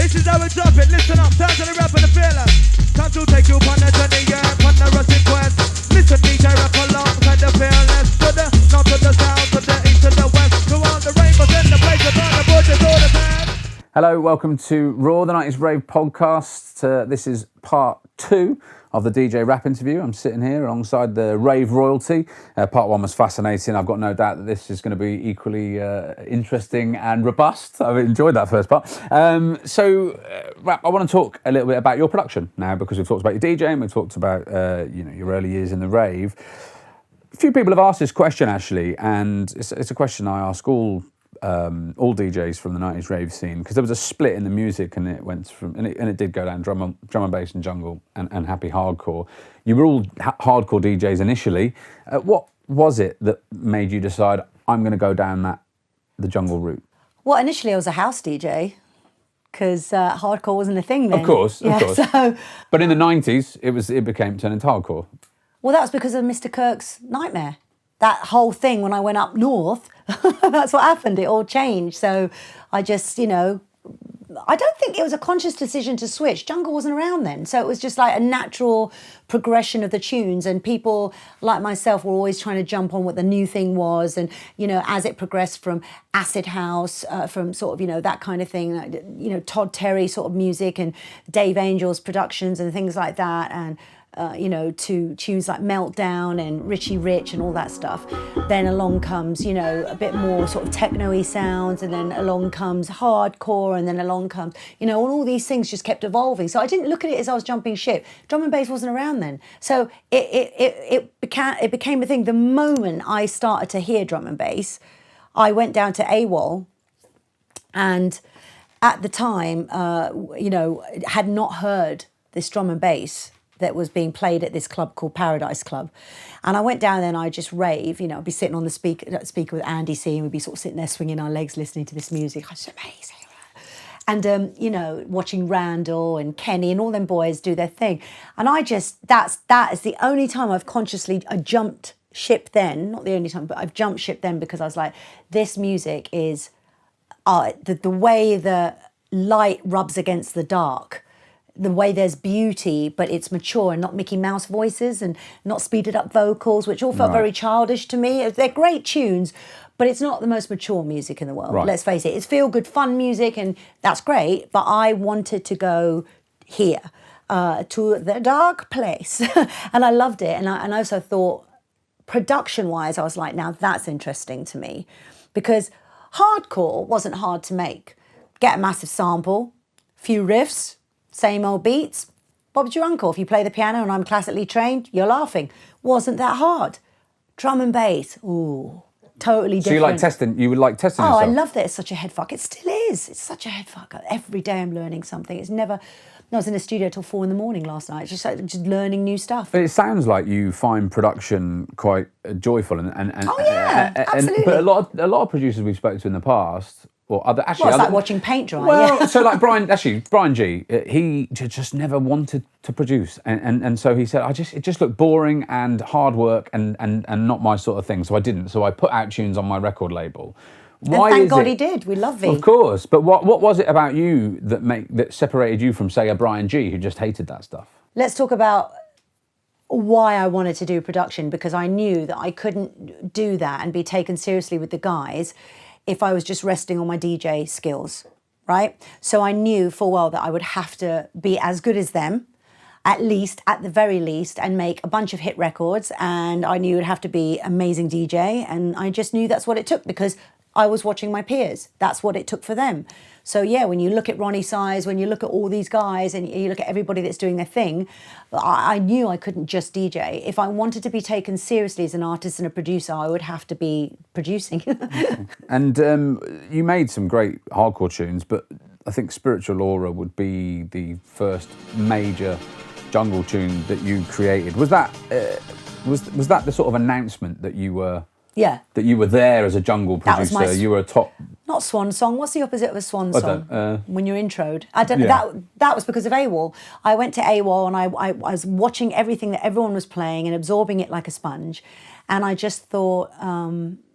This is how we drop it. Listen up, time to the rap and the fearless. Time to take you on a journey, yeah, on the rustic quest. Listen, DJ rap alongside the fearless. To the north, to the south, to the east, to the west. To all the rainbows in the place, to all the bushes, all the time. Hello, welcome to Raw, the 90s Rave Podcast. This is part 2 of the DJ rap interview. I'm sitting here alongside the Rave royalty. Part 1 was fascinating. I've got no doubt that this is going to be equally interesting and robust. I've enjoyed that first part. Rap, I want to talk a little bit about your production now, because we've talked about your DJing, we've talked about your early years in the rave. A few people have asked this question actually, and it's a question I ask all DJs from the 90s rave scene, because there was a split in the music, and it went from and it did go down drum and bass and jungle and happy hardcore. You were all hardcore DJs initially. What was it that made you decide, I'm going to go down the jungle route? Well, initially I was a house DJ, because hardcore wasn't a thing then. Of course. So, but in the 90s, it became turned into hardcore. well, that was because of Mr. Kirk's nightmare. That whole thing when I went up north, that's what happened. It all changed. So I just, I don't think it was a conscious decision to switch. Jungle wasn't around then. So it was just like a natural progression of the tunes. And people like myself were always trying to jump on what the new thing was. And, as it progressed from acid house, from sort of, that kind of thing, Todd Terry sort of music and Dave Angel's productions and things like that. And, to tunes like Meltdown and Richie Rich and all that stuff. Then along comes, a bit more sort of techno-y sounds, and then along comes hardcore, and then along comes, all these things just kept evolving. So I didn't look at it as I was jumping ship. Drum and bass wasn't around then. So it became a thing. The moment I started to hear drum and bass, I went down to AWOL, and at the time, had not heard this drum and bass that was being played at this club called Paradise Club. And I went down there and I just rave, I'd be sitting on the speaker with Andy C, and we'd be sort of sitting there swinging our legs, listening to this music. It's amazing. And, watching Randall and Kenny and all them boys do their thing. And that is the only time I jumped ship then, not the only time, but I've jumped ship then, because I was like, this music is, the way the light rubs against the dark, the way there's beauty, but it's mature and not Mickey Mouse voices and not speeded up vocals, which all felt very childish to me. They're great tunes, but it's not the most mature music in the world. Right. Let's face it. It's feel-good, fun music, and that's great, but I wanted to go here, to the dark place. And I loved it. And I also thought, production-wise, I was like, now that's interesting to me, because hardcore wasn't hard to make. Get a massive sample, few riffs, same old beats. Bob's your uncle. If you play the piano and I'm classically trained, you're laughing. Wasn't that hard. Drum and bass, ooh, totally different. So you would like testing yourself? I love that. It's such a head fuck. It still is. It's such a head fuck. Every day I'm learning something. It's never... I was in the studio till 4 a.m. last night, just learning new stuff. But it sounds like you find production quite joyful, and absolutely. But a lot of producers we've spoken to in the past, or other actually, it's like watching paint dry. Well, yeah. So like Brian G, he just never wanted to produce, and so he said, it just looked boring and hard work and not my sort of thing, so I didn't. So I put out tunes on my record label. Why? And thank God he did. We love V. Of course, but what was it about you that separated you from, say, a Brian G who just hated that stuff? Let's talk about why I wanted to do production, because I knew that I couldn't do that and be taken seriously with the guys if I was just resting on my DJ skills, right? So I knew full well that I would have to be as good as them, at the very least, and make a bunch of hit records. And I knew it would have to be amazing DJ. And I just knew that's what it took, because I was watching my peers. That's what it took for them. So yeah, when you look at Ronnie Size, when you look at all these guys and you look at everybody that's doing their thing, I knew I couldn't just DJ. If I wanted to be taken seriously as an artist and a producer, I would have to be producing. And you made some great hardcore tunes, but I think Spiritual Aura would be the first major jungle tune that you created. Was that the sort of announcement that you were... Yeah. That you were there as a jungle producer, you were a top... Not swan song. What's the opposite of a swan song? When you're introed. I don't know. Yeah. That was because of AWOL. I went to AWOL and I was watching everything that everyone was playing and absorbing it like a sponge. And I just thought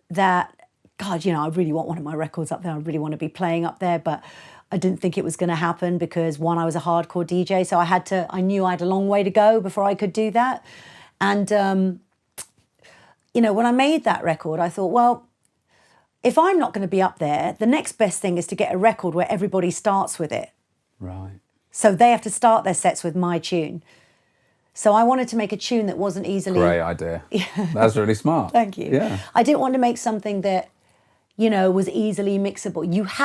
that, God, I really want one of my records up there. I really want to be playing up there. But I didn't think it was going to happen because one, I was a hardcore DJ, so I knew I had a long way to go before I could do that. And, when I made that record, I thought, well, if I'm not going to be up there, the next best thing is to get a record where everybody starts with it. Right. So they have to start their sets with my tune. So I wanted to make a tune that wasn't easily... Great idea. That's really smart. Thank you. Yeah. I didn't want to make something that, was easily mixable.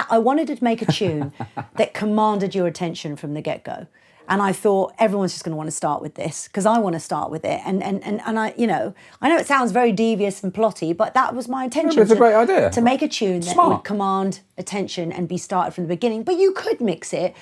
I wanted to make a tune that commanded your attention from the get-go. And I thought everyone's just going to want to start with this because I want to start with it. And I, I know it sounds very devious and plotty, but that was my intention. It's a great idea. To make a tune that would command attention and be started from the beginning. But you could mix it.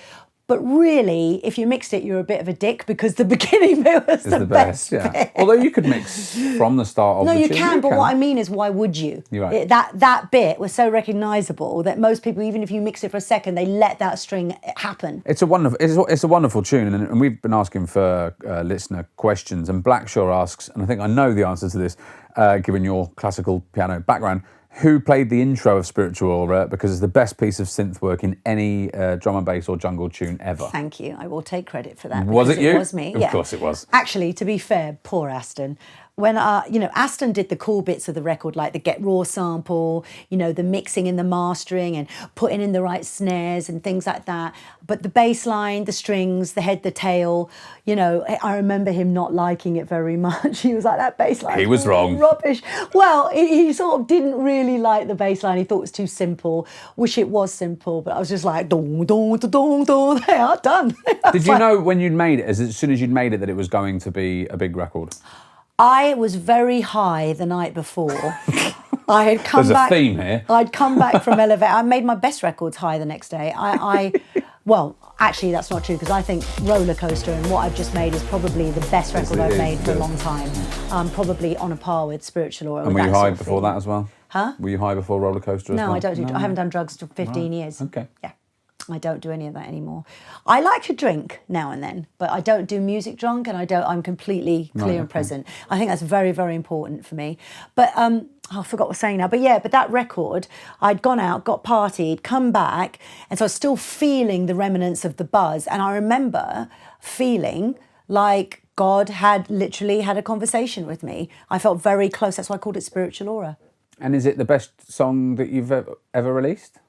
But really, if you mixed it, you're a bit of a dick because the beginning bit was the best bit. Although you could mix from the start of the tune. No, you can, but what I mean is, why would you? You're right. That bit was so recognisable that most people, even if you mix it for a second, they let that string happen. It's a wonderful tune, and we've been asking for listener questions, and Blackshaw asks, and I think I know the answer to this, given your classical piano background, who played the intro of Spiritual Aura, because it's the best piece of synth work in any drum and bass or jungle tune ever. Thank you. I will take credit for that. Was it you? It was me. Of course it was. Actually, to be fair, poor Aston. When, Aston did the cool bits of the record, like the Get Raw sample, the mixing and the mastering and putting in the right snares and things like that. But the bass line, the strings, the head, the tail, I remember him not liking it very much. He was like, that bass line. He was wrong. Rubbish. Well, he sort of didn't really like the bass line. He thought it was too simple. Wish it was simple, but I was just like, dong, dong, dong, dong. They are done. Did you know when you'd made it, as soon as you'd made it, that it was going to be a big record? I was very high the night before. I had come back. There's a theme here. I'd come back from Elevate. I made my best records high the next day. Well, actually, that's not true because I think Roller Coaster and what I've just made is probably the best record I've made for a long time. Probably on a par with Spiritual Aura. And were you high before that as well? Huh? Were you high before Roller Coaster as well? No, I don't. I haven't done drugs for 15 years. Okay. Yeah. I don't do any of that anymore. I like to drink now and then, but I don't do music drunk, and I'm completely clear and present. I think that's very, very important for me. But I forgot what I was saying now. But that record, I'd gone out, got partied, come back, and so I was still feeling the remnants of the buzz. And I remember feeling like God had literally had a conversation with me. I felt very close. That's why I called it Spiritual Aura. And is it the best song that you've ever released?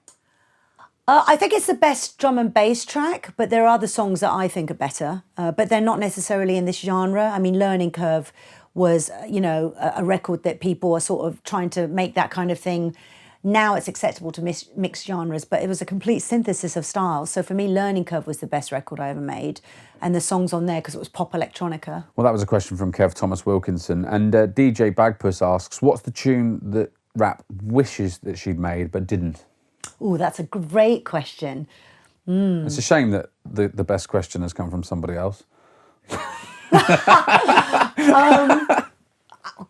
I think it's the best drum and bass track, but there are other songs that I think are better, but they're not necessarily in this genre. I mean, Learning Curve was, a record that people are sort of trying to make that kind of thing. Now it's acceptable to mix genres, but it was a complete synthesis of styles. So for me, Learning Curve was the best record I ever made, and the songs on there, because it was pop electronica. Well, that was a question from Kev Thomas Wilkinson, and DJ Bagpuss asks, what's the tune that Rap wishes that she'd made but didn't? Oh, that's a great question. It's a shame that the best question has come from somebody else.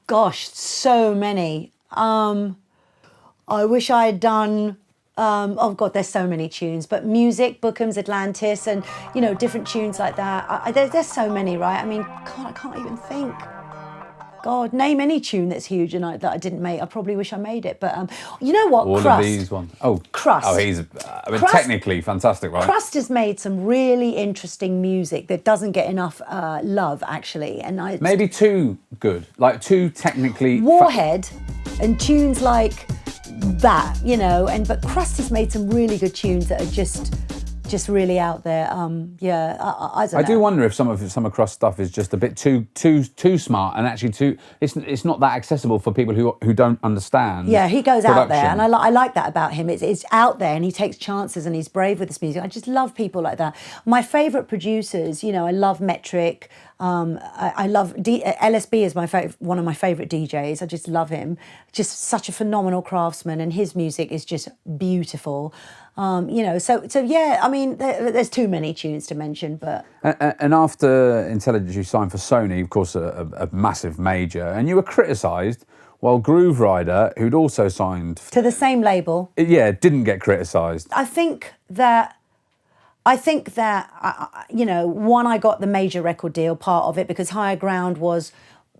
Gosh, so many. I wish I had done... oh, God, there's so many tunes. But Music, Bookham's Atlantis, and, different tunes like that. There's so many, right? I mean, God, I can't even think. God, name any tune that's huge and that I didn't make. I probably wish I made it, but you know what? All Crust. of these ones. Oh, Crust. Oh, he's technically fantastic, right? Crust has made some really interesting music that doesn't get enough love, actually, and maybe too good, like too technically. Warhead and tunes like that, but Crust has made some really good tunes that are just really out there. I don't know. I do wonder if some of Crust's stuff is just a bit too smart, and actually it's not that accessible for people who don't understand. Yeah, he goes production. out there, and I like that about him. It's out there, and he takes chances, and he's brave with his music. I just love people like that. My favourite producers, I love Metric. I love LSB is one of my favourite DJs. I just love him. Just such a phenomenal craftsman, and his music is just beautiful. So yeah, I mean, there's too many tunes to mention, but... And after Intelligence, you signed for Sony, of course, a massive major, and you were criticised, while Groove Rider, who'd also signed... To the same label. Yeah, didn't get criticised. I think that, one, I got the major record deal, part of it, because Higher Ground was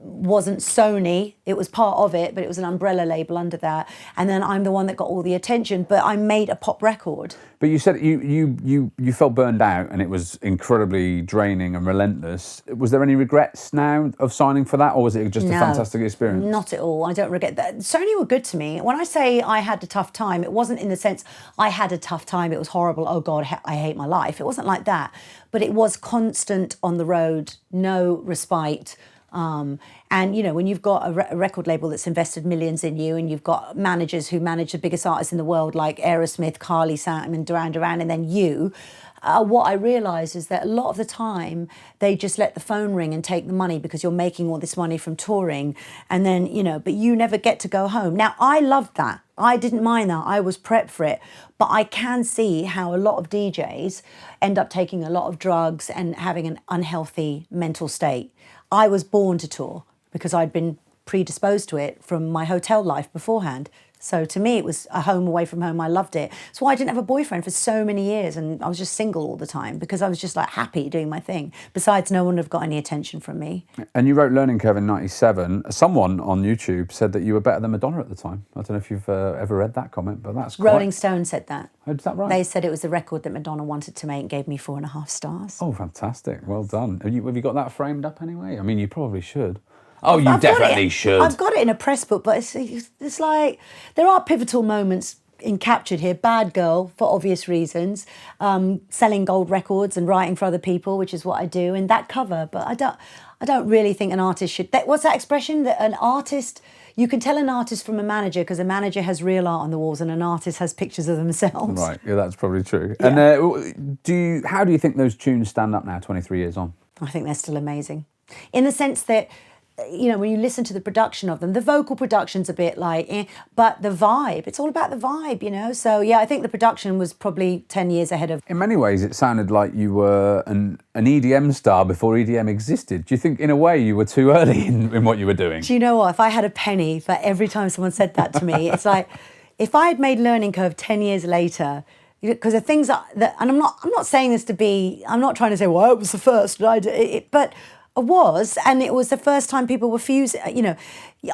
wasn't Sony. It was part of it, but it was an umbrella label under that. And then I'm the one that got all the attention, but I made a pop record. But you said you felt burned out and it was incredibly draining and relentless. Was there any regrets now of signing for that, or was it just a fantastic experience? Not at all. I don't regret that. Sony were good to me. When I say I had a tough time, it wasn't in the sense I had a tough time, it was horrible, oh God, I hate my life. It wasn't like that. But it was constant on the road, no respite. And, you know, when you've got a record label that's invested millions in you and you've got managers who manage the biggest artists in the world like Aerosmith, Carly Simon, Duran Duran, and then you, what I realised is that a lot of the time they just let the phone ring and take the money because you're making all this money from touring. And then, you know, but you never get to go home. Now, I loved that. I didn't mind that. I was prepped for it. But I can see how a lot of DJs end up taking a lot of drugs and having an unhealthy mental state. I was born to tour because I'd been predisposed to it from my hotel life beforehand. So to me, it was a home away from home. I loved it. That's why I didn't have a boyfriend for so many years, and I was just single all the time because I was just like happy doing my thing. Besides, no one would have got any attention from me. And you wrote Learning Curve in '97. Someone on YouTube said that you were better than Madonna at the time. I don't know if you've ever read that comment, but that's Rolling Stone said that. Oh, is that right? They said it was the record that Madonna wanted to make and gave me 4.5 stars. Oh, fantastic. Well done. Have you got that framed up anyway? I mean, you probably should. Oh, you definitely should. I've got it in a press book, but it's like there are pivotal moments captured here. Bad girl, for obvious reasons, selling gold records and writing for other people, which is what I do, and that cover. But I don't really think an artist should. What's that expression? That an artist, you can tell an artist from a manager because a manager has real art on the walls and an artist has pictures of themselves. Right. Yeah, that's probably true. Yeah. And how do you think those tunes stand up now, 23 years on? I think they're still amazing, in the sense that, you know, when you listen to the production of them, the vocal production's a bit like, but the vibe, it's all about the vibe, you know? So, yeah, I think the production was probably 10 years ahead of... In many ways, it sounded like you were an EDM star before EDM existed. Do you think, in a way, you were too early in what you were doing? Do you know what? If I had a penny for every time someone said that to me, it's like, if I had made Learning Curve 10 years later... Because the things that, and I'm not saying this to be, I'm not trying to say, well, it was the first, but it was, and it was the first time people were fusing. You know,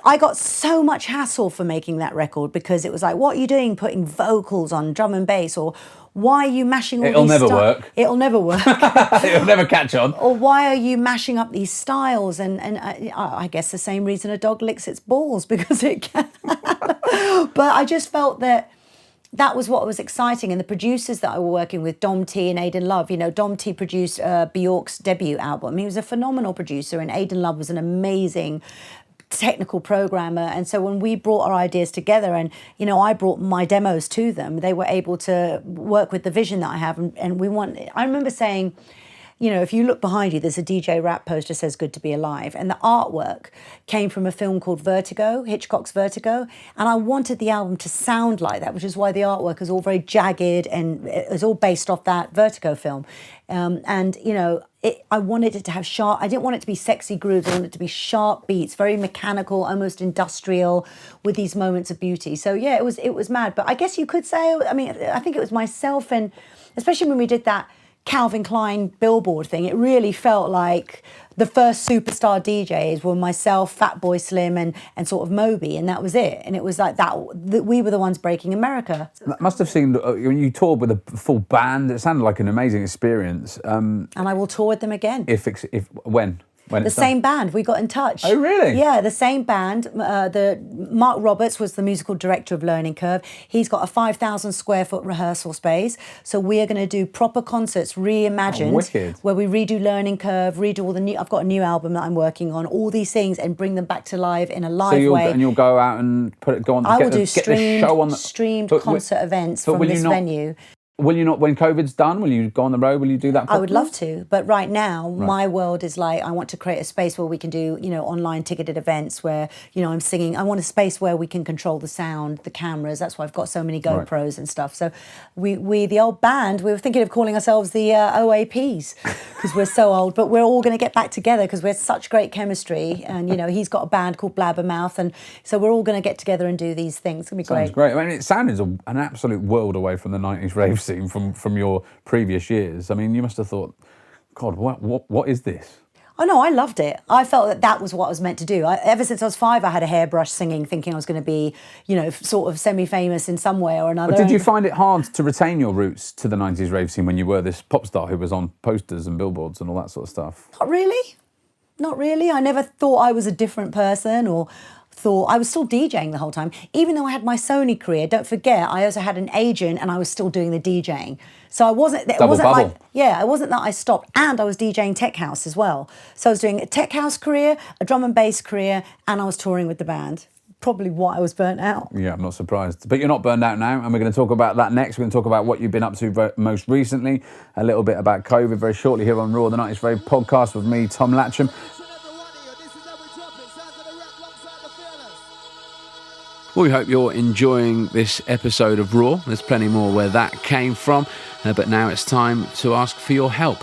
I got so much hassle for making that record because it was like, what are you doing putting vocals on drum and bass, or why are you mashing all It'll these never work. It'll never work. It'll never catch on. Or why are you mashing up these styles? And I guess the same reason a dog licks its balls, because it can. But I just felt that was what was exciting. And the producers that I were working with, Dom T and Aidan Love, you know, Dom T produced Bjork's debut album. He was a phenomenal producer, and Aidan Love was an amazing technical programmer. And so when we brought our ideas together and, you know, I brought my demos to them, they were able to work with the vision that I have. And I remember saying, you know, if you look behind you, there's a DJ Rap poster that says "Good to Be Alive." And the artwork came from a film called Vertigo, Hitchcock's Vertigo. And I wanted the album to sound like that, which is why the artwork is all very jagged and it's all based off that Vertigo film. And, you know, I wanted it to have sharp, I didn't want it to be sexy grooves. I wanted it to be sharp beats, very mechanical, almost industrial, with these moments of beauty. So, yeah, it was mad. But I guess you could say, I mean, I think it was myself, and especially when we did that Calvin Klein billboard thing, it really felt like the first superstar DJs were myself, Fatboy Slim, and sort of Moby, and that was it. And it was like that we were the ones breaking America. That must have seemed, when you toured with a full band, it sounded like an amazing experience. And I will tour with them again. When The same band, we got in touch. Oh, really? Yeah, the same band. Mark Roberts was the musical director of Learning Curve. He's got a 5,000 square foot rehearsal space. So we are going to do proper concerts, reimagined, where we redo Learning Curve, redo all the new. I've got a new album that I'm working on, all these things, and bring them back to live in a live way. And you'll go out and go on. I will do streamed concert events from this venue. Will you not, when COVID's done, will you go on the road? Will you do that properly? I would love to, but right now, my world is like, I want to create a space where we can do, you know, online ticketed events where, you know, I'm singing. I want a space where we can control the sound, the cameras. That's why I've got so many GoPros and stuff. So we the old band, we were thinking of calling ourselves the OAPs because we're so old, but we're all going to get back together because we're such great chemistry. And, you know, he's got a band called Blabbermouth. And so we're all going to get together and do these things. It's going to be great. Sounds great. I mean, it sounded an absolute world away from the 90s rave scene. From your previous years. I mean, you must have thought, God, what is this? Oh no, I loved it. I felt that was what I was meant to do. Ever since I was 5, I had a hairbrush singing, thinking I was going to be, sort of semi-famous in some way or another. But did you find it hard to retain your roots to the 90s rave scene when you were this pop star who was on posters and billboards and all that sort of stuff? Not really. Not really. I never thought I was a different person or thought I was still DJing the whole time. Even though I had my Sony career, don't forget, I also had an agent and I was still doing the DJing. So I wasn't, it Double wasn't bubble. like, it wasn't that I stopped. And I was DJing tech house as well. So I was doing a tech house career, a drum and bass career, and I was touring with the band. Probably why I was burnt out. Yeah, I'm not surprised. But you're not burned out now, and we're going to talk about that next. We're going to talk about what you've been up to most recently, a little bit about COVID very shortly here on Raw, the 90s Rave Podcast with me, Tom Latcham. Well, we hope you're enjoying this episode of Raw. There's plenty more where that came from, but now it's time to ask for your help.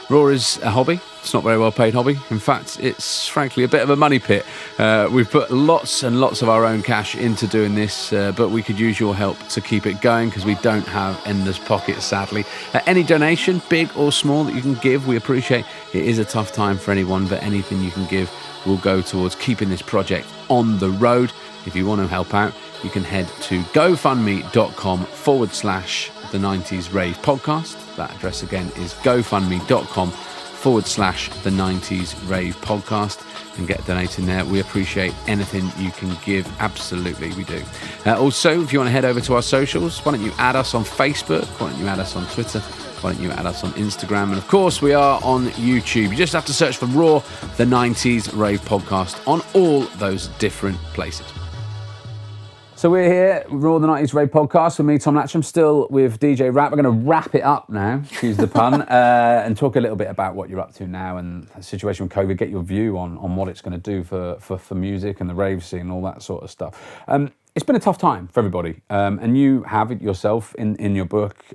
Raw is a hobby. It's not a very well paid hobby. In fact, it's frankly a bit of a money pit. We've put lots and lots of our own cash into doing this, but we could use your help to keep it going because we don't have endless pockets, sadly. Any donation, big or small, that you can give, we appreciate. It is a tough time for anyone, but anything you can give will go towards keeping this project on the road. If you want to help out, you can head to gofundme.com/the 90s Rave Podcast. That address again is gofundme.com/the 90s Rave Podcast, and get donating there. We appreciate anything you can give. Absolutely, we do. Also, if you want to head over to our socials, why don't you add us on Facebook? Why don't you add us on Twitter? Why don't you add us on Instagram? And of course, we are on YouTube. You just have to search for Raw, the 90s Rave Podcast on all those different places. So we're here, Raw, the 90s Rave Podcast with me, Tom Latcham, still with DJ Rap. We're going to wrap it up now, excuse the pun, and talk a little bit about what you're up to now and the situation with COVID, get your view on what it's going to do for music and the rave scene, all that sort of stuff. It's been a tough time for everybody, and you have it yourself in your book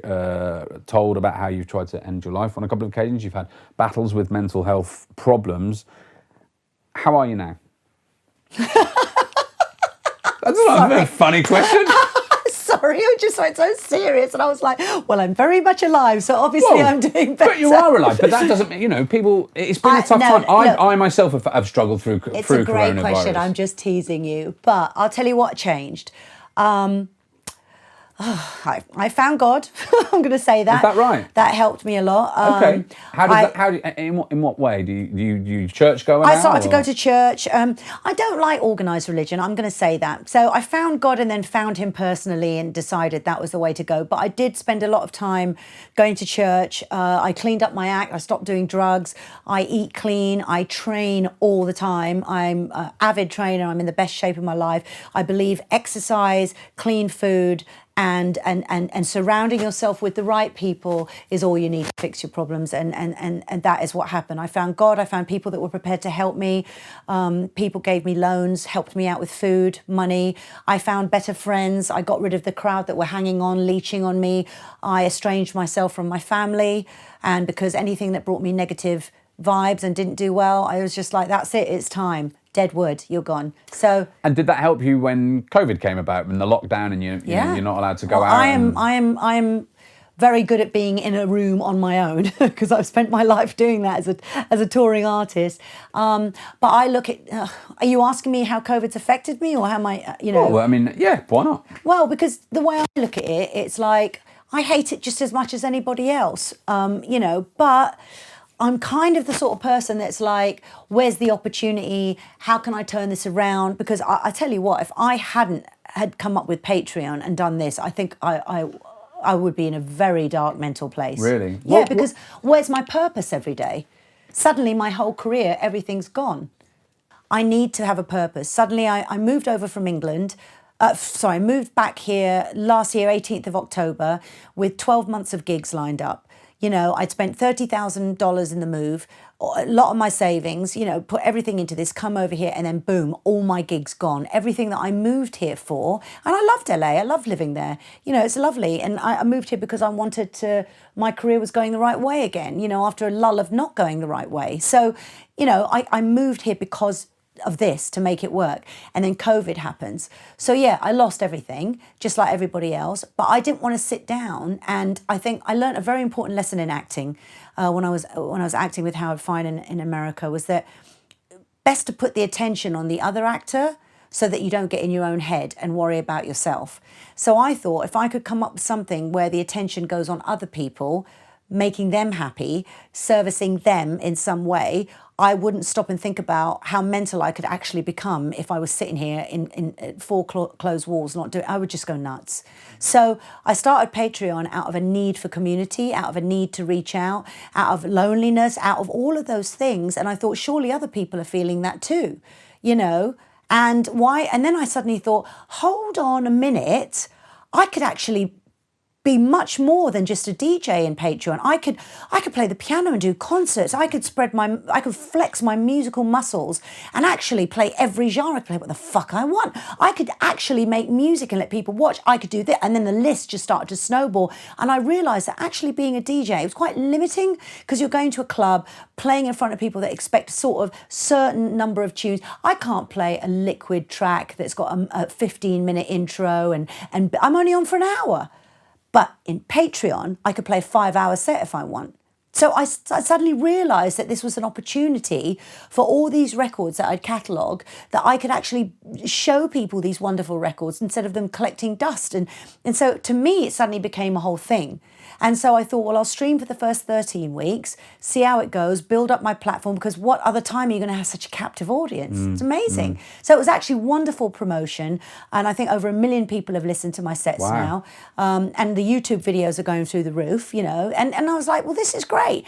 told about how you've tried to end your life on a couple of occasions. You've had battles with mental health problems. How are you now? That's not a funny question. Sorry, I just went so serious, and I was like, "Well, I'm very much alive, so obviously I'm doing better." But you are alive. But that doesn't mean, people. It's been a tough time. I myself have struggled through coronavirus. It's a great question. I'm just teasing you, but I'll tell you what changed. I found God. I'm going to say that. Is that right? That helped me a lot. Okay. In what way do you church going? I started to go to church. I don't like organised religion. I'm going to say that. So I found God and then found Him personally and decided that was the way to go. But I did spend a lot of time going to church. I cleaned up my act. I stopped doing drugs. I eat clean. I train all the time. I'm an avid trainer. I'm in the best shape of my life. I believe exercise, clean food, and surrounding yourself with the right people is all you need to fix your problems, and that is what happened. I found God. I found people that were prepared to help me. People gave me loans, helped me out with food, money. I found better friends. I got rid of the crowd that were hanging on, leeching on me. I estranged myself from my family, and because anything that brought me negative vibes and didn't do well, I was just like, that's it, it's time. Dead wood, you're gone. So. And did that help you when COVID came about and the lockdown and you're not allowed to go out? I am very good at being in a room on my own because I've spent my life doing that as a touring artist. But I look at. Are you asking me how COVID's affected me or how my Well, I mean, yeah, why not? Well, because the way I look at it, it's like I hate it just as much as anybody else. But I'm kind of the sort of person that's like, where's the opportunity? How can I turn this around? Because I tell you what, if I hadn't had come up with Patreon and done this, I think I would be in a very dark mental place. Really? Yeah, because where's my purpose every day? Suddenly my whole career, everything's gone. I need to have a purpose. Suddenly I moved over from England. I moved back here last year, 18th of October, with 12 months of gigs lined up. I'd spent $30,000 in the move, a lot of my savings, put everything into this, come over here, and then boom, all my gigs gone. Everything that I moved here for, and I loved LA, I love living there. It's lovely. And I moved here because I wanted my career was going the right way again, after a lull of not going the right way. So, I moved here because of this to make it work. And then COVID happens. So yeah, I lost everything, just like everybody else. But I didn't want to sit down. And I think I learned a very important lesson in acting when I was acting with Howard Fine in America, was that best to put the attention on the other actor so that you don't get in your own head and worry about yourself. So I thought if I could come up with something where the attention goes on other people, making them happy, servicing them in some way, I wouldn't stop and think about how mental I could actually become if I was sitting here in four closed walls, not doing. I would just go nuts. So I started Patreon out of a need for community, out of a need to reach out of loneliness, out of all of those things. And I thought, surely other people are feeling that too, you know? And why? And then I suddenly thought, hold on a minute, I could actually be much more than just a DJ in Patreon. I could play the piano and do concerts. I could flex my musical muscles and actually play every genre. I could play what the fuck I want. I could actually make music and let people watch. I could do that. And then the list just started to snowball. And I realized that actually being a DJ, it was quite limiting because you're going to a club, playing in front of people that expect sort of certain number of tunes. I can't play a liquid track that's got a 15-minute intro and I'm only on for an hour. But in Patreon, I could play a 5-hour set if I want. So I suddenly realised that this was an opportunity for all these records that I'd catalogue, that I could actually show people these wonderful records instead of them collecting dust. And so to me, it suddenly became a whole thing. And so I thought, well, I'll stream for the first 13 weeks, see how it goes, build up my platform, because what other time are you going to have such a captive audience? It's amazing. So it was actually wonderful promotion. And I think over 1 million people have listened to my sets now. And the YouTube videos are going through the roof, you know. And I was like, well, this is great.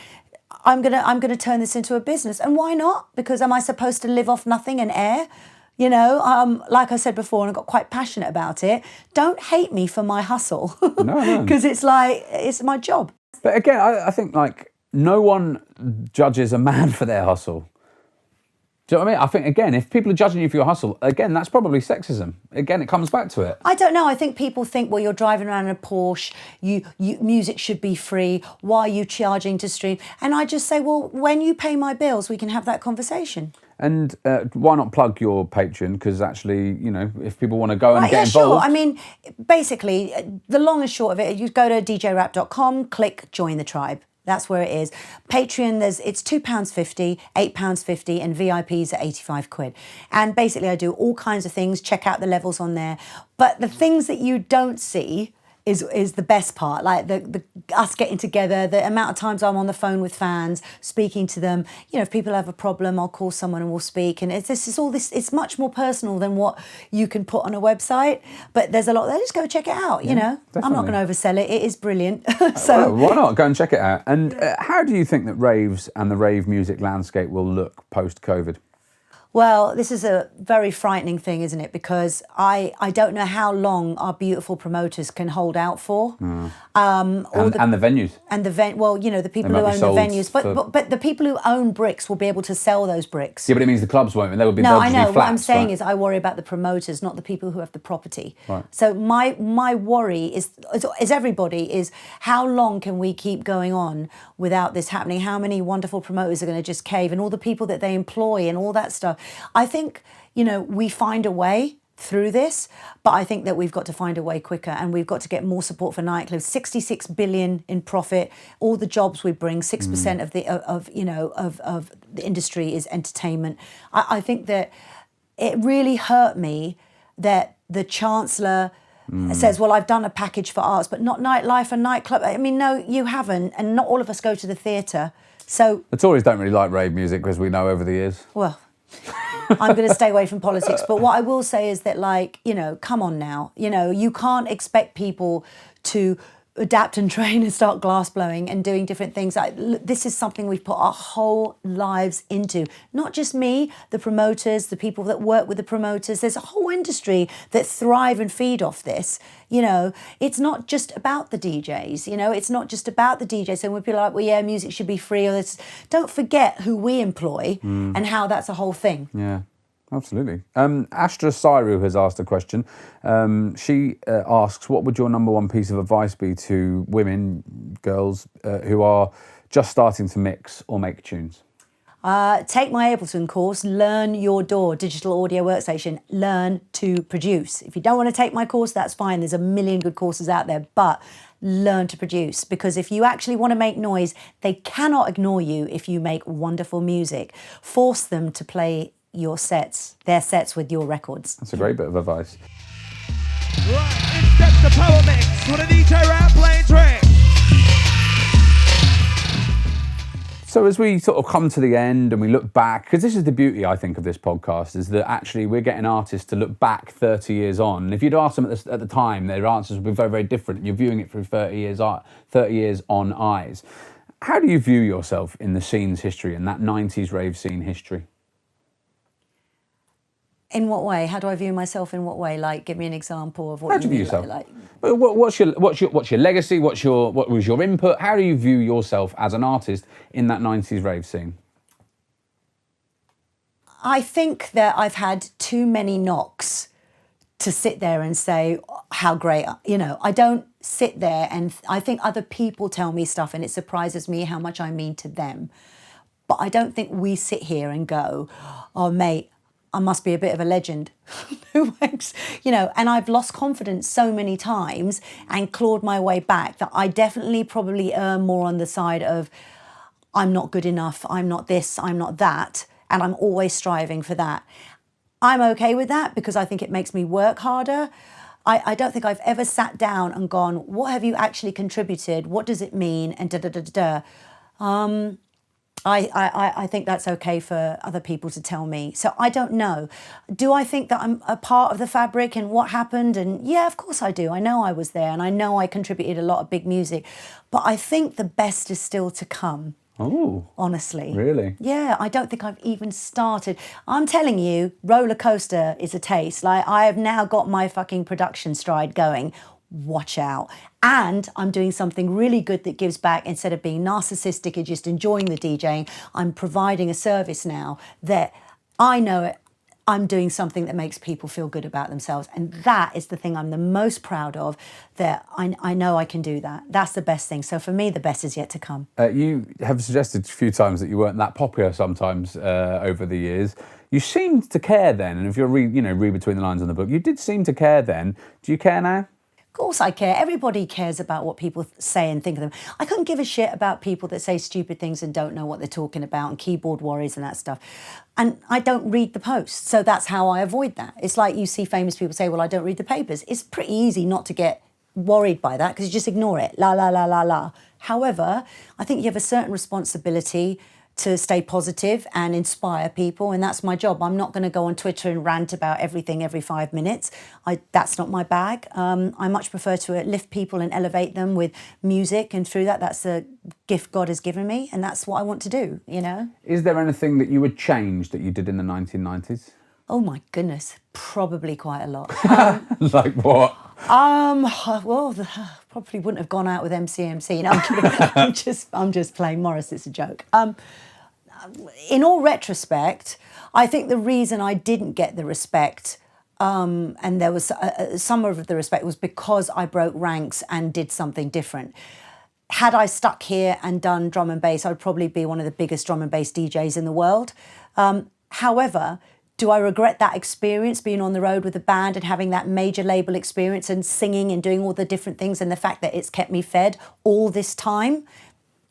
I'm gonna turn this into a business. And why not? Because am I supposed to live off nothing and air? You know, like I said before, and I got quite passionate about it. Don't hate me for my hustle. No. Because it's like, it's my job. But again, I think like no one judges a man for their hustle. Do you know what I mean? I think, again, if people are judging you for your hustle, again, that's probably sexism. Again, it comes back to it. I don't know. I think people think, well, you're driving around in a Porsche, music should be free, why are you charging to stream? And I just say, well, when you pay my bills, we can have that conversation. And why not plug your Patreon? Because actually, you know, if people want to go and get involved. Sure. I mean, basically, the long and short of it, you go to djrap.com, click Join the Tribe. That's where it is. Patreon, it's £2.50, £8.50, and VIPs at 85 quid. And basically, I do all kinds of things. Check out the levels on there. But the things that you don't see is the best part, like the us getting together, the amount of times I'm on the phone with fans, speaking to them. You know, if people have a problem, I'll call someone and we'll speak. And it's much more personal than what you can put on a website. But there's a lot there. Just go check it out, you know. Definitely. I'm not going to oversell it. It is brilliant. So why not? Go and check it out. And how do you think that raves and the rave music landscape will look post-COVID? Well, this is a very frightening thing, isn't it? Because I don't know how long our beautiful promoters can hold out for. And the venues. And well, you know, the people who own the venues. But the people who own bricks will be able to sell those bricks. Yeah, but it means the clubs won't. They will be. No, I know. Flats, what I'm saying is I worry about the promoters, not the people who have the property. Right. So my worry is everybody is how long can we keep going on without this happening? How many wonderful promoters are going to just cave, and all the people that they employ and all that stuff. I think, you know, we find a way through this, but I think that we've got to find a way quicker, and we've got to get more support for nightclubs. 66 billion in profit, all the jobs we bring, 6% of the industry is entertainment. I think that it really hurt me that the Chancellor says, well, I've done a package for arts, but not nightlife and nightclub. I mean, no, you haven't, and not all of us go to the theatre. So the Tories don't really like rave music, because we know over the years. Well, I'm going to stay away from politics. But what I will say is that, like, you know, come on now. You know, you can't expect people to adapt and train and start glass blowing and doing different things. This is something we've put our whole lives into. Not just me, the promoters, the people that work with the promoters. There's a whole industry that thrive and feed off this. You know, it's not just about the DJs. You know, it's not just about the DJs. So when people are like, well, yeah, music should be free, or this, don't forget who we employ and how that's a whole thing. Yeah. Absolutely. Astra Siru has asked a question. She asks, what would your number one piece of advice be to women, girls, who are just starting to mix or make tunes? Take my Ableton course, learn your DAW, digital audio workstation, learn to produce. If you don't want to take my course, that's fine. There's a million good courses out there, but learn to produce, because if you actually want to make noise, they cannot ignore you if you make wonderful music. Force them to play your sets, their sets with your records. That's a great bit of advice. Right, in steps the power mix with a DJ Rap playing track. So as we sort of come to the end and we look back, because this is the beauty, I think, of this podcast, is that actually we're getting artists to look back 30 years on. And if you'd asked them at the time, their answers would be very, very different. You're viewing it through 30 years on eyes. How do you view yourself in the scene's history, in that 90s rave scene history? In what way? How do I view myself in what way? Like, give me an example of what How do you view mean, yourself? Like, What's your legacy? What was your input? How do you view yourself as an artist in that 90s rave scene? I think that I've had too many knocks to sit there and say how great, I don't sit there, and I think other people tell me stuff and it surprises me how much I mean to them. But I don't think we sit here and go, oh mate, I must be a bit of a legend. And I've lost confidence so many times and clawed my way back that I definitely probably err more on the side of I'm not good enough, I'm not this, I'm not that, and I'm always striving for that. I'm okay with that because I think it makes me work harder. I don't think I've ever sat down and gone, what have you actually contributed? What does it mean? And I think that's okay for other people to tell me. So I don't know. Do I think that I'm a part of the fabric and what happened? And yeah, of course I do. I know I was there and I know I contributed a lot of big music. But I think the best is still to come. Oh, honestly. Really? Yeah, I don't think I've even started. I'm telling you, roller coaster is a taste. Like, I have now got my fucking production stride going. Watch out. And I'm doing something really good that gives back. Instead of being narcissistic and just enjoying the DJing, I'm providing a service now that I know I'm doing something that makes people feel good about themselves. And that is the thing I'm the most proud of, that I know I can do that. That's the best thing. So for me, the best is yet to come. You have suggested a few times that you weren't that popular sometimes over the years. You seemed to care then, and if you read between the lines in the book, you did seem to care then. Do you care now? Of course I care. Everybody cares about what people say and think of them. I couldn't give a shit about people that say stupid things and don't know what they're talking about, and keyboard warriors and that stuff. And I don't read the posts, so that's how I avoid that. It's like you see famous people say, well, I don't read the papers. It's pretty easy not to get worried by that because you just ignore it. La, la, la, la, la. However, I think you have a certain responsibility to stay positive and inspire people, and that's my job. I'm not going to go on Twitter and rant about everything every 5 minutes. That's not my bag. I much prefer to lift people and elevate them with music, and through that, that's a gift God has given me, and that's what I want to do, Is there anything that you would change that you did in the 1990s? Oh my goodness, probably quite a lot. Like what? Well, probably wouldn't have gone out with MCMC. No, I'm kidding. I'm just playing Morris. It's a joke. In all retrospect, I think the reason I didn't get the respect, and there was some of the respect, was because I broke ranks and did something different. Had I stuck here and done drum and bass, I'd probably be one of the biggest drum and bass DJs in the world. However, do I regret that experience, being on the road with a band and having that major label experience and singing and doing all the different things, and the fact that it's kept me fed all this time?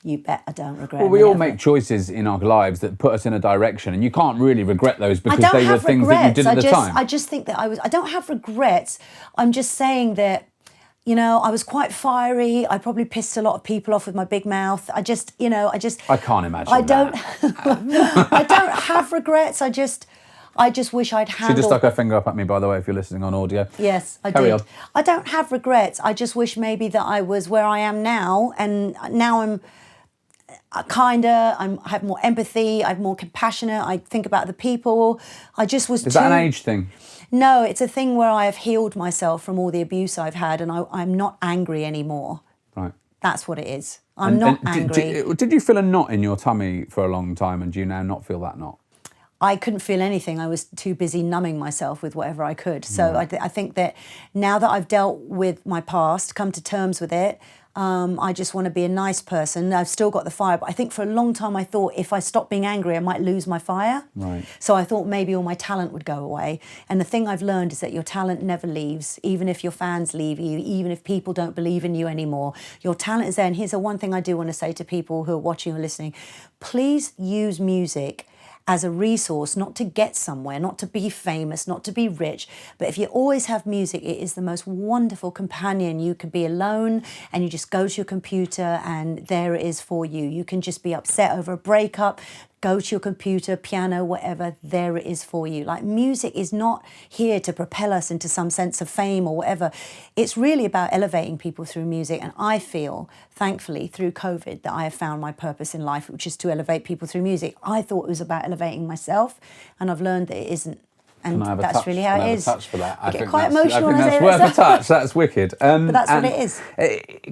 You bet I don't regret it. Well, we all make choices in our lives that put us in a direction, and you can't really regret those because they were things that you did at the time. I just think that I don't have regrets. I'm just saying that, I was quite fiery. I probably pissed a lot of people off with my big mouth. I can't imagine I don't have regrets. I just wish I'd handled... She just stuck her finger up at me, by the way, if you're listening on audio. Yes, I Carry did. on. I don't have regrets. I just wish maybe that I was where I am now, and now I'm I have more empathy, I'm more compassionate, I think about the people. I just was Is that an age thing? No, it's a thing where I have healed myself from all the abuse I've had, and I'm not angry anymore. Right. That's what it is. I'm not angry. Did you feel a knot in your tummy for a long time, and do you now not feel that knot? I couldn't feel anything. I was too busy numbing myself with whatever I could. So I think that now that I've dealt with my past, come to terms with it, I just want to be a nice person. I've still got the fire, but I think for a long time I thought if I stopped being angry, I might lose my fire. Right. So I thought maybe all my talent would go away. And the thing I've learned is that your talent never leaves, even if your fans leave you, even if people don't believe in you anymore. Your talent is there. And here's the one thing I do want to say to people who are watching or listening. Please use music as a resource, not to get somewhere, not to be famous, not to be rich. But if you always have music, it is the most wonderful companion. You could be alone and you just go to your computer and there it is for you. You can just be upset over a breakup, go to your computer, piano, whatever, there it is for you. Like, music is not here to propel us into some sense of fame or whatever. It's really about elevating people through music. And I feel, thankfully, through COVID, that I have found my purpose in life, which is to elevate people through music. I thought it was about elevating myself, and I've learned that it isn't. And that's really how it is. Touch for that. I get quite emotional. I think that's worth a touch. That's wicked. But that's what it is.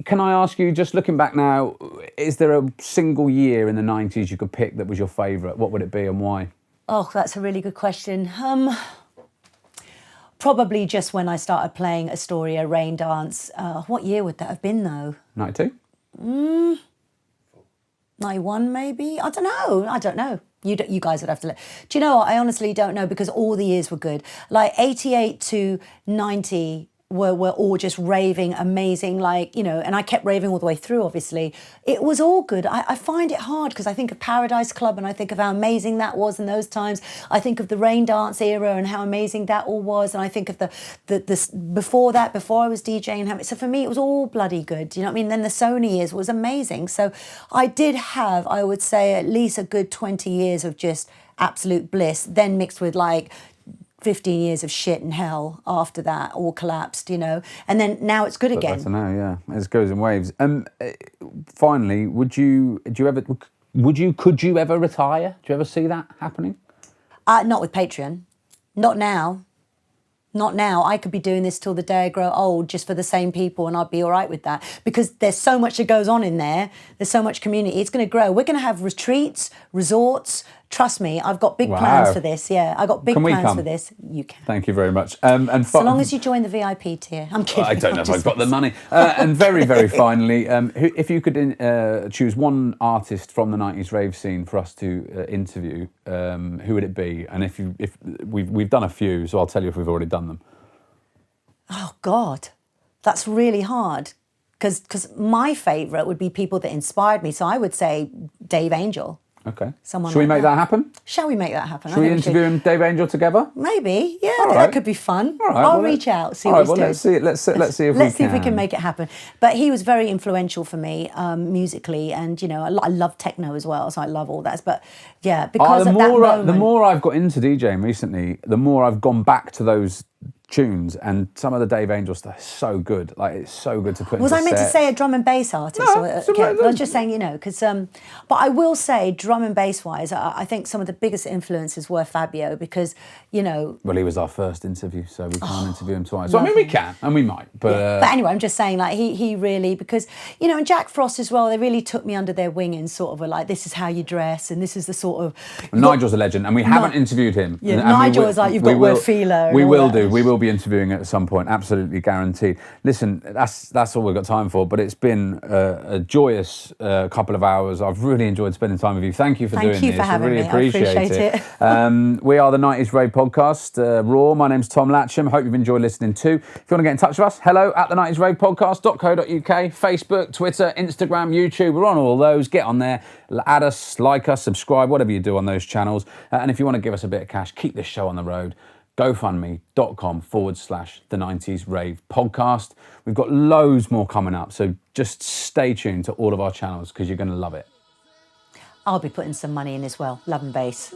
Can I ask you, just looking back now, is there a single year in the 90s you could pick that was your favourite? What would it be and why? Oh, that's a really good question. Probably just when I started playing Astoria Rain Dance. What year would that have been, though? 92? 91, maybe? I don't know. You guys would have to let. Do you know what? I honestly don't know, because all the years were good. Like 88 to 90 were all just raving, amazing, like, you know, and I kept raving all the way through, obviously. It was all good. I find it hard because I think of Paradise Club and I think of how amazing that was in those times. I think of the Rain Dance era and how amazing that all was. And I think of the before that, before I was DJing. So for me, it was all bloody good. Do you know what I mean? Then the Sony years was amazing. So I did have, I would say, at least a good 20 years of just absolute bliss, then mixed with like 15 years of shit and hell after that, all collapsed, you know. And then now it's good again. I don't know, yeah. It goes in waves. Finally, could you ever retire? Do you ever see that happening? Not with Patreon. Not now. Not now. I could be doing this till the day I grow old just for the same people, and I'd be all right with that, because there's so much that goes on in there. There's so much community. It's going to grow. We're going to have retreats, resorts. Trust me, I've got big plans for this. Yeah, I got big plans for this. You can. Thank you very much. And so long as you join the VIP tier. I'm kidding. I don't know if I've got the money. And very, very finally, if you could choose one artist from the 90s rave scene for us to interview, who would it be? And if we've done a few, so I'll tell you if we've already done them. Oh God, that's really hard. Because my favourite would be people that inspired me. So I would say Dave Angel. Okay. Someone Shall we like make that happen? Shall we make that happen? Shall we interview him, Dave Angel, together? Maybe. Yeah, All right. That could be fun. All right, I'll reach out, see what he's doing. Let's see it. Let's see if we can make it happen. But he was very influential for me musically, and you know, I love techno as well, so I love all that. But yeah, because at that moment, the more I've got into DJing recently, the more I've gone back to those tunes, and some of the Dave Angel stuff is so good. Like, it's so good to put Was into I meant set. to say a drum and bass artist? No, I was just saying, you know, because but I will say, drum and bass wise, I think some of the biggest influences were Fabio, because, you know, well, he was our first interview, so we can't interview him twice. So I mean, we can and we might, but but anyway, I'm just saying, like, he really, because, you know, and Jack Frost as well, they really took me under their wing and sort of were like, this is how you dress, and this is the sort of. Nigel's a legend, and we haven't interviewed him. Yeah, Nigel is like, you've got to wear feeler. We will do. We will be interviewing at some point, absolutely guaranteed. Listen, that's all we've got time for, but it's been a joyous couple of hours. I've really enjoyed spending time with you. Thank you for doing this. Thank you for having me. Appreciate it. We are the 90s Rave Podcast, Raw. My name's Tom Latcham. Hope you've enjoyed listening too. If you want to get in touch with us, hello at the 90s Rave Podcast.co.uk, Facebook, Twitter, Instagram, YouTube. We're on all those. Get on there, add us, like us, subscribe, whatever you do on those channels. And if you want to give us a bit of cash, keep this show on the road. GoFundMe.com/the 90s Rave Podcast. We've got loads more coming up, so just stay tuned to all of our channels because you're going to love it. I'll be putting some money in as well. Love and bass.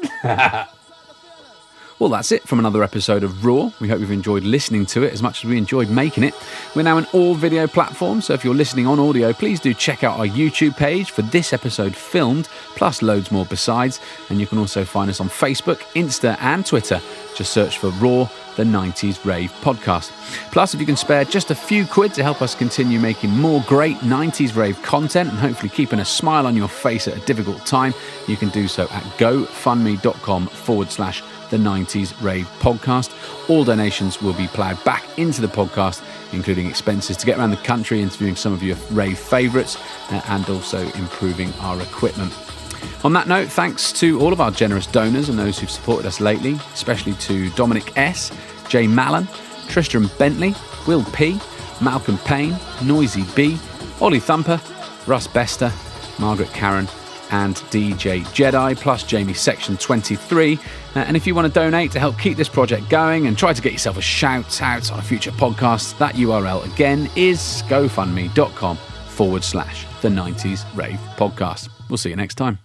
Well, that's it from another episode of Raw. We hope you've enjoyed listening to it as much as we enjoyed making it. We're now on all video platforms, so if you're listening on audio, please do check out our YouTube page for this episode filmed, plus loads more besides. And you can also find us on Facebook, Insta and Twitter. Just search for Raw the 90s Rave Podcast. Plus, if you can spare just a few quid to help us continue making more great 90s Rave content and hopefully keeping a smile on your face at a difficult time, you can do so at gofundme.com/the 90s Rave Podcast. All donations will be ploughed back into the podcast, including expenses to get around the country interviewing some of your rave favourites and also improving our equipment. On that note, thanks to all of our generous donors and those who've supported us lately, especially to Dominic S, Jay Mallon, Tristram Bentley, Will P, Malcolm Payne, Noisy B, Ollie Thumper, Russ Bester, Margaret Karen and DJ Jedi, plus Jamie Section 23. And if you want to donate to help keep this project going and try to get yourself a shout out on a future podcast, that URL again is gofundme.com/the 90s Rave Podcast. We'll see you next time.